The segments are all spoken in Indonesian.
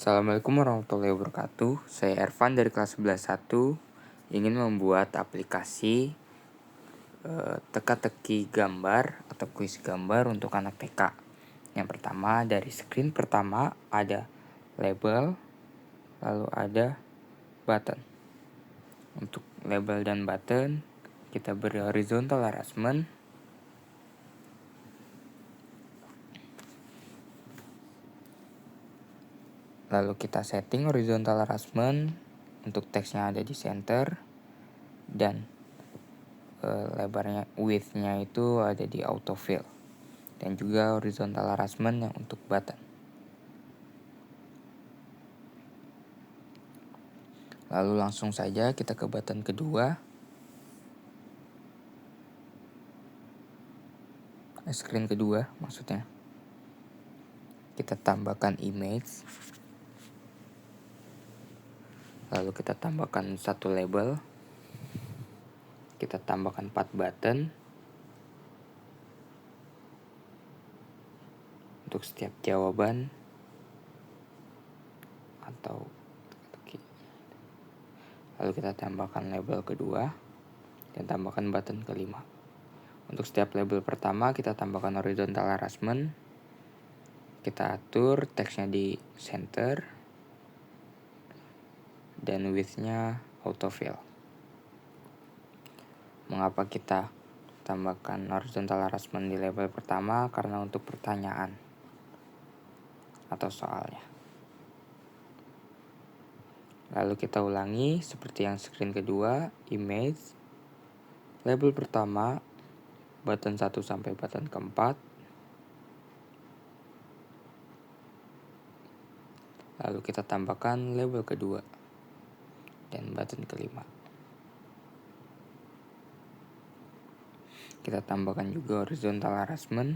Assalamualaikum warahmatullahi wabarakatuh. Saya Ervan dari kelas 11.1 ingin membuat aplikasi teka-teki gambar atau kuis gambar untuk anak TK. Yang pertama, dari screen pertama ada label, lalu ada button. Untuk label dan button kita beri horizontal arrangement. Lalu kita setting horizontal arrangement untuk teksnya ada di center dan lebarnya width-nya itu ada di autofill, dan juga horizontal arrangement yang untuk button. Lalu langsung saja kita ke button kedua, screen kedua maksudnya. Kita tambahkan image, lalu kita tambahkan satu label, kita tambahkan 4 button untuk setiap jawaban atau lalu kita tambahkan label kedua dan tambahkan button kelima. Untuk setiap label pertama kita tambahkan horizontal arrangement, kita atur teksnya di center dan width-nya autofill. Mengapa kita tambahkan horizontal arrangement di label pertama? Karena untuk pertanyaan atau soalnya. Lalu kita ulangi seperti yang screen kedua, image, label pertama, button 1 sampai button keempat, lalu kita tambahkan label kedua dan button kelima. Kita tambahkan juga horizontal arrangement,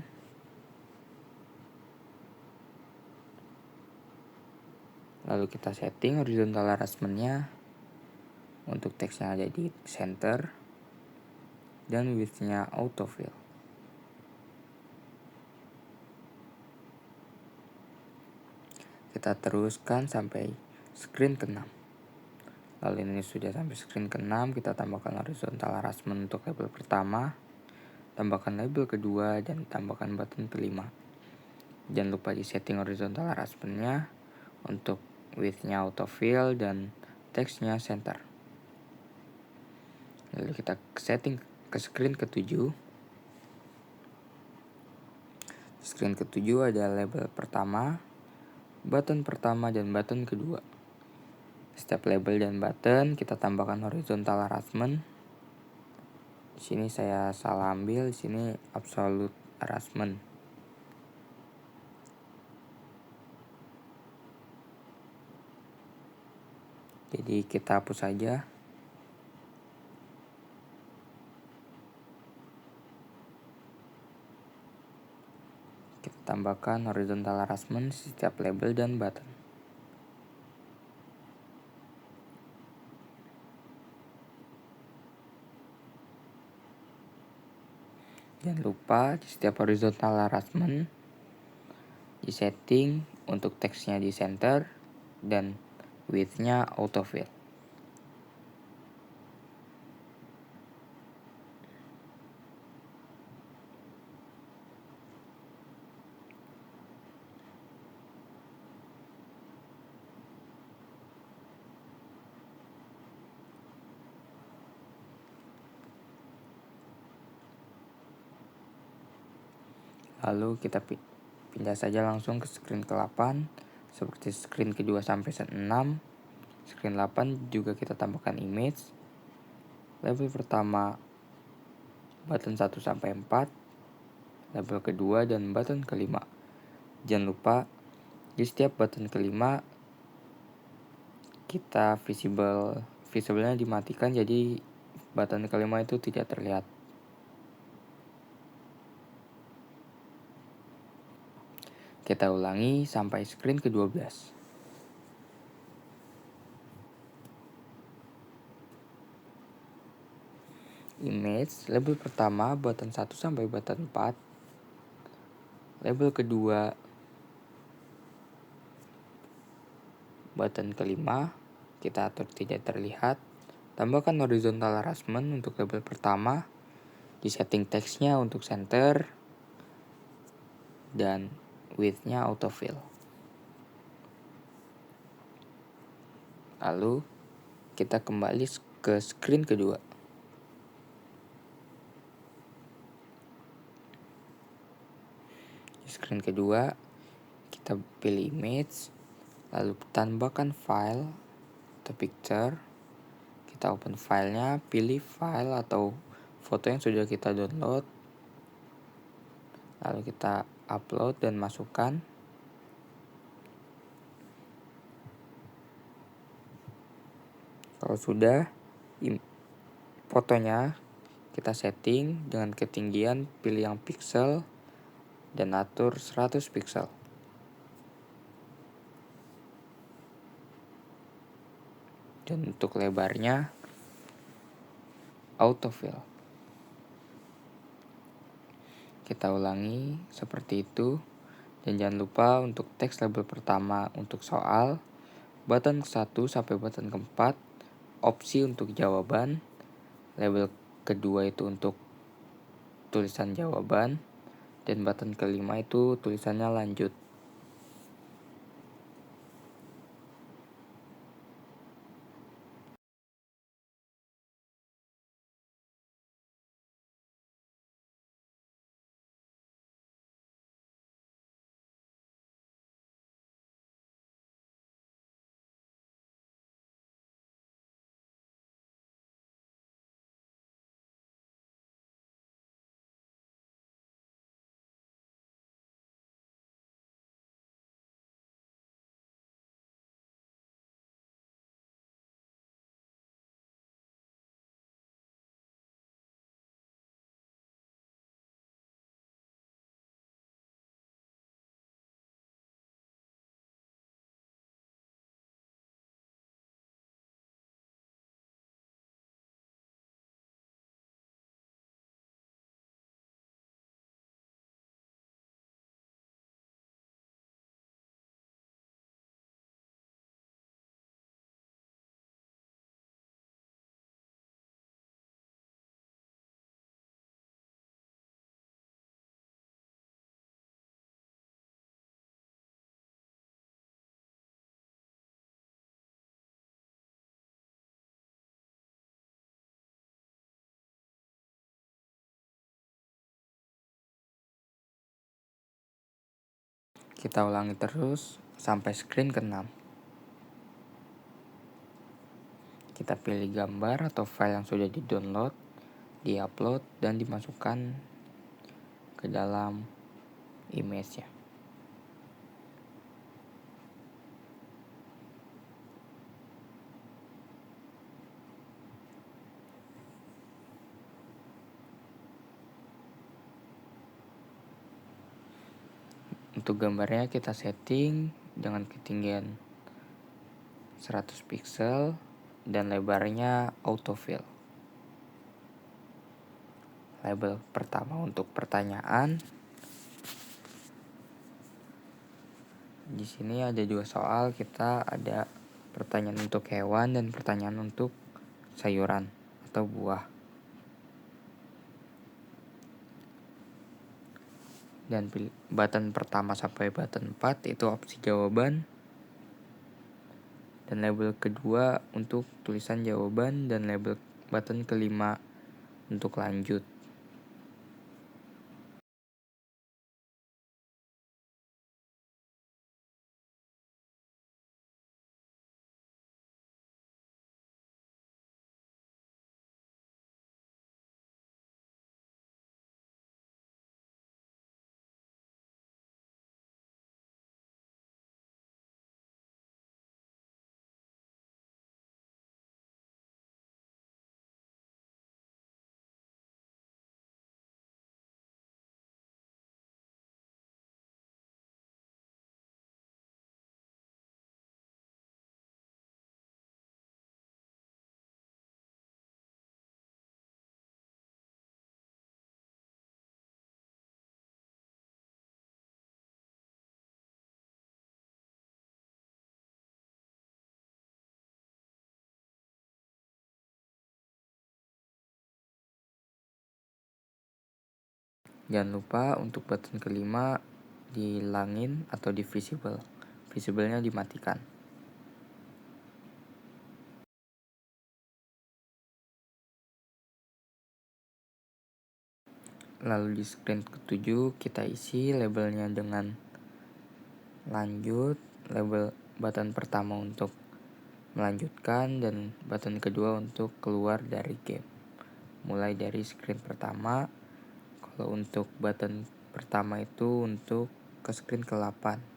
lalu kita setting horizontal arrangement-nya untuk teksnya ada di center dan width-nya autofill. Kita teruskan sampai screen ke-6. Lalu ini sudah sampai screen ke-6, kita tambahkan horizontal arrangement untuk label pertama, tambahkan label kedua, dan tambahkan button kelima. Jangan lupa di setting horizontal arrangement-nya untuk width-nya autofill dan teksnya center. Lalu kita setting ke screen ke-7. Screen ke-7 ada label pertama, button pertama, dan button kedua. Setiap label dan button kita tambahkan horizontal arrangement. Di sini saya salah ambil, di sini absolute arrangement. Jadi kita hapus saja. Kita tambahkan horizontal arrangement setiap label dan button. Jangan lupa di setiap horizontal arrangement di setting untuk teksnya di center dan width-nya autofill. Lalu kita pindah saja langsung ke screen ke-8 seperti screen ke-2 sampai 6. Screen 8 juga kita tambahkan image, label pertama, button 1 sampai 4, label kedua, dan button kelima. Jangan lupa di setiap button kelima kita visible-nya dimatikan, jadi button kelima itu tidak terlihat. Kita ulangi sampai screen ke-12. Image, label pertama, button 1 sampai button 4, label kedua, Button kelima, kita atur tidak terlihat. Tambahkan horizontal harassment untuk label pertama. Di setting teksnya untuk center. Dan width-nya autofill. Lalu kita kembali ke screen kedua. Di screen kedua, kita pilih image, lalu tambahkan file atau picture. Kita open filenya, pilih file atau foto yang sudah kita download, lalu kita upload dan masukkan. Kalau sudah, fotonya kita setting dengan ketinggian, pilih yang pixel dan atur 100 pixel. Dan untuk lebarnya autofill. Kita ulangi seperti itu. Dan jangan lupa untuk teks label pertama untuk soal, button ke-1 sampai button ke-4 opsi untuk jawaban, label kedua itu untuk tulisan jawaban, dan button kelima itu tulisannya lanjut. Kita ulangi terus sampai screen ke-6. Kita pilih gambar atau file yang sudah di-download, di-upload, dan dimasukkan ke dalam image-nya. Untuk gambarnya kita setting dengan ketinggian 100 pixel dan lebarnya autofill. Label pertama untuk pertanyaan. Di sini ada 2 soal, kita ada pertanyaan untuk hewan dan pertanyaan untuk sayuran atau buah. Dan button pertama sampai button 4 itu opsi jawaban. Dan label kedua untuk tulisan jawaban dan label button kelima untuk lanjut. Jangan lupa untuk button kelima dihilangin atau di visible. Visible-nya dimatikan. Lalu di screen ke-7 kita isi labelnya dengan lanjut, label button pertama untuk melanjutkan dan button kedua untuk keluar dari game. Mulai dari screen pertama. Kalau untuk button pertama itu untuk ke screen ke-8.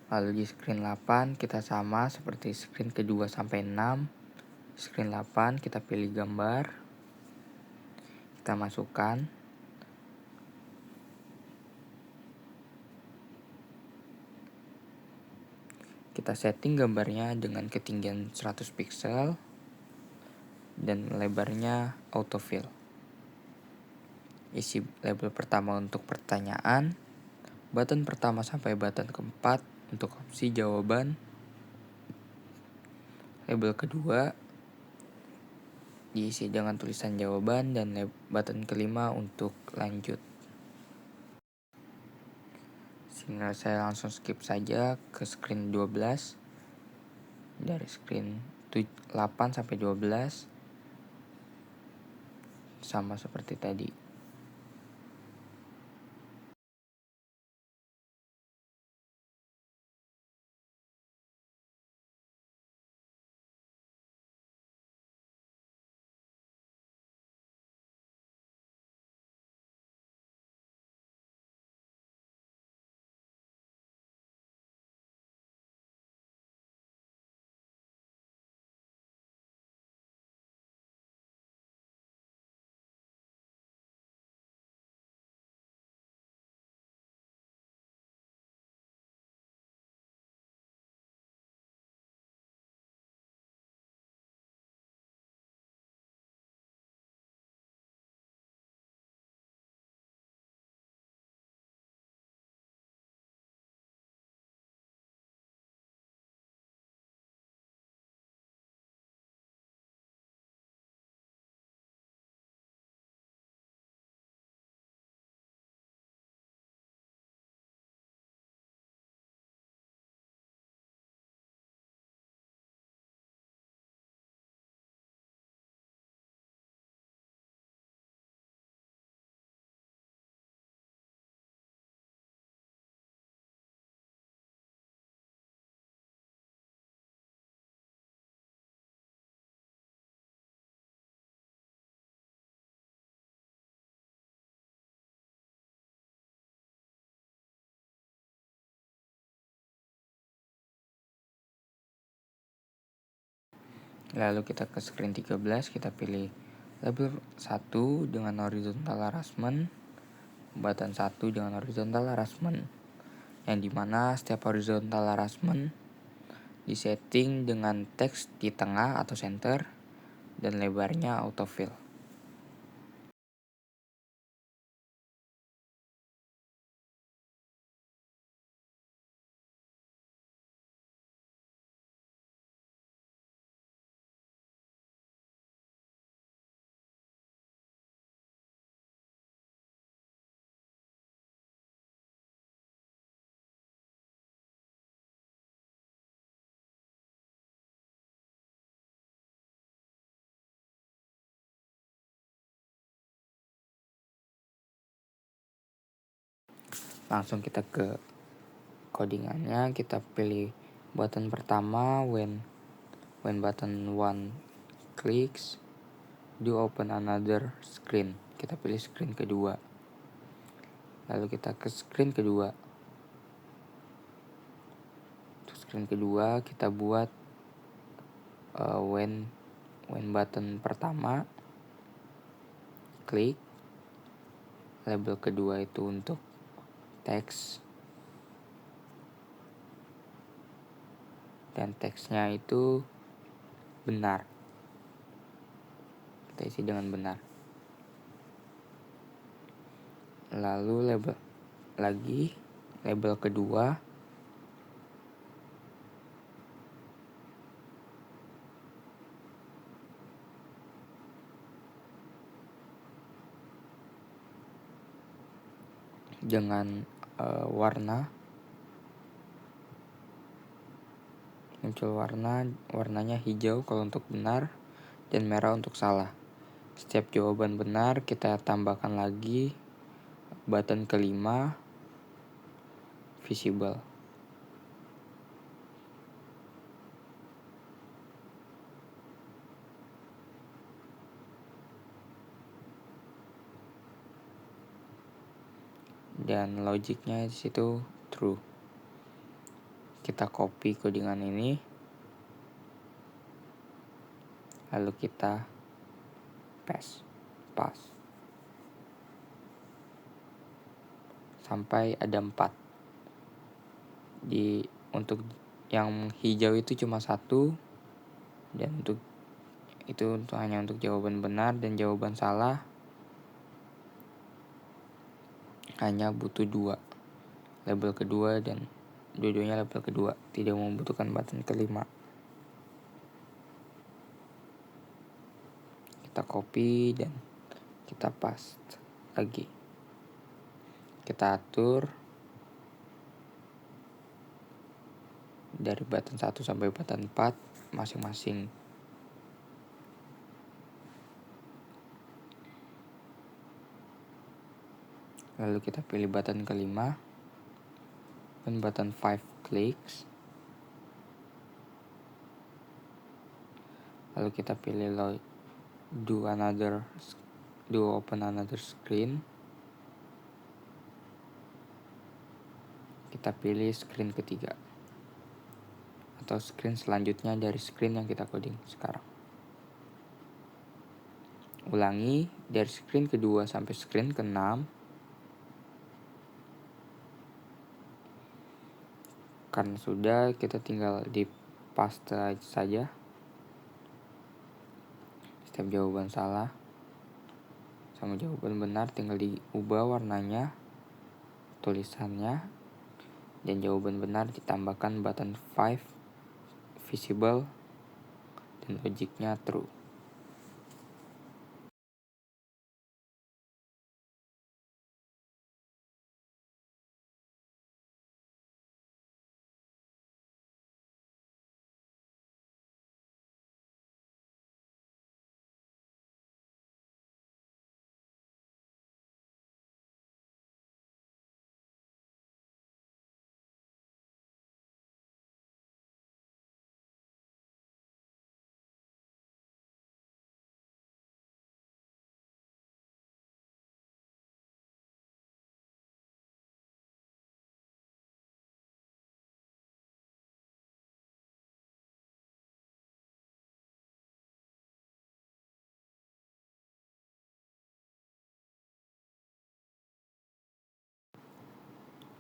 Lalu di screen 8 kita sama seperti screen kedua sampai 6. Screen 8 kita pilih gambar, kita masukkan. Kita setting gambarnya dengan ketinggian 100 pixel dan lebarnya autofill. Isi label pertama untuk pertanyaan, button pertama sampai button keempat untuk opsi jawaban, label kedua diisi dengan tulisan jawaban, dan button kelima untuk lanjut. Sehingga saya langsung skip saja ke screen 12. Dari screen 8 sampai 12 sama seperti tadi. Lalu kita ke screen 13, kita pilih label 1 dengan horizontal harassment, button 1 dengan horizontal harassment, yang dimana setiap horizontal harassment disetting dengan teks di tengah atau center dan lebarnya autofill. Langsung kita ke codingannya, kita pilih button pertama when button 1 clicks do open another screen. Kita pilih screen kedua. Lalu kita ke screen kedua. Untuk screen kedua kita buat when button pertama, klik. Label kedua itu untuk teks, dan teksnya itu benar, kita isi dengan benar. Lalu label kedua, dengan warna, muncul warnanya hijau kalau untuk benar dan merah untuk salah. Setiap jawaban benar kita tambahkan lagi button kelima, visible. Dan logiknya di situ true. Kita copy codingan ini, lalu kita paste sampai ada 4. Untuk yang hijau itu cuma 1, dan hanya untuk jawaban benar, dan jawaban salah hanya butuh 2. Label kedua, dan dua-duanya label kedua, tidak membutuhkan button kelima. Kita copy dan kita paste lagi. Kita atur dari button 1 sampai button 4 masing-masing. Lalu kita pilih button kelima, dan button 5 clicks. Lalu kita pilih do open another screen. Kita pilih screen ketiga, atau screen selanjutnya dari screen yang kita coding sekarang. Ulangi dari screen kedua sampai screen ke-6. Karena sudah, kita tinggal di paste saja. Setiap jawaban salah sama jawaban benar tinggal diubah warnanya, tulisannya, dan jawaban benar ditambahkan button 5 visible dan logiknya true.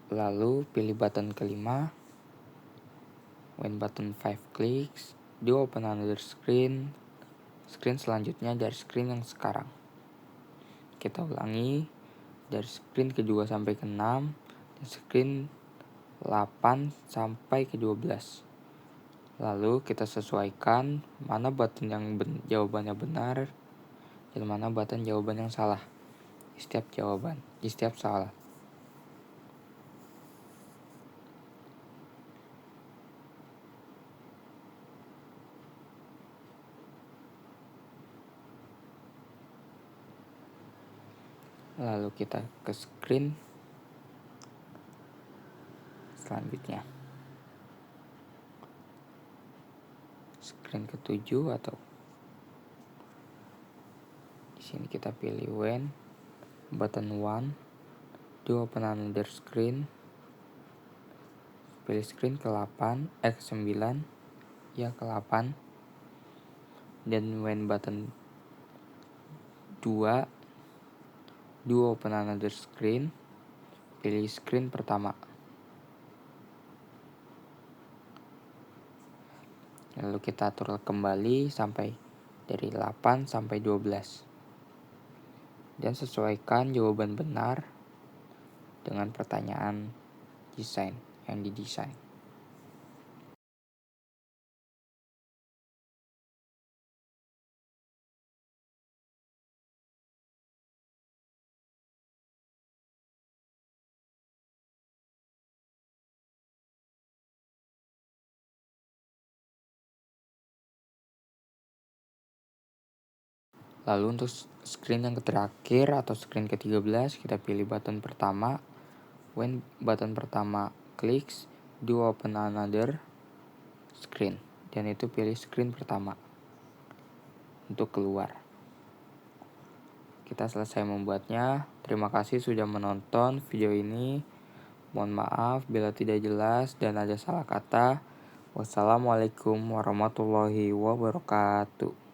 Lalu pilih button kelima, when button 5 clicks, do open another screen selanjutnya dari screen yang sekarang. Kita ulangi dari screen kedua sampai ke-6, dan screen 8 sampai ke-12. Lalu kita sesuaikan mana button yang jawabannya benar dan mana button jawaban yang salah di setiap salah. Lalu kita ke screen selanjutnya, screen ke-7, atau di sini kita pilih when button 1, do open another screen, pilih screen ke-9, ya ke-8, Dan when button 2, do open another screen, pilih screen pertama. Lalu kita atur kembali sampai dari 8 sampai 12. Dan sesuaikan jawaban benar dengan pertanyaan desain yang didesain. Lalu untuk screen yang terakhir atau screen ke-13, kita pilih button pertama. When button pertama clicks, do open another screen. Dan itu pilih screen pertama untuk keluar. Kita selesai membuatnya. Terima kasih sudah menonton video ini. Mohon maaf bila tidak jelas dan ada salah kata. Wassalamualaikum warahmatullahi wabarakatuh.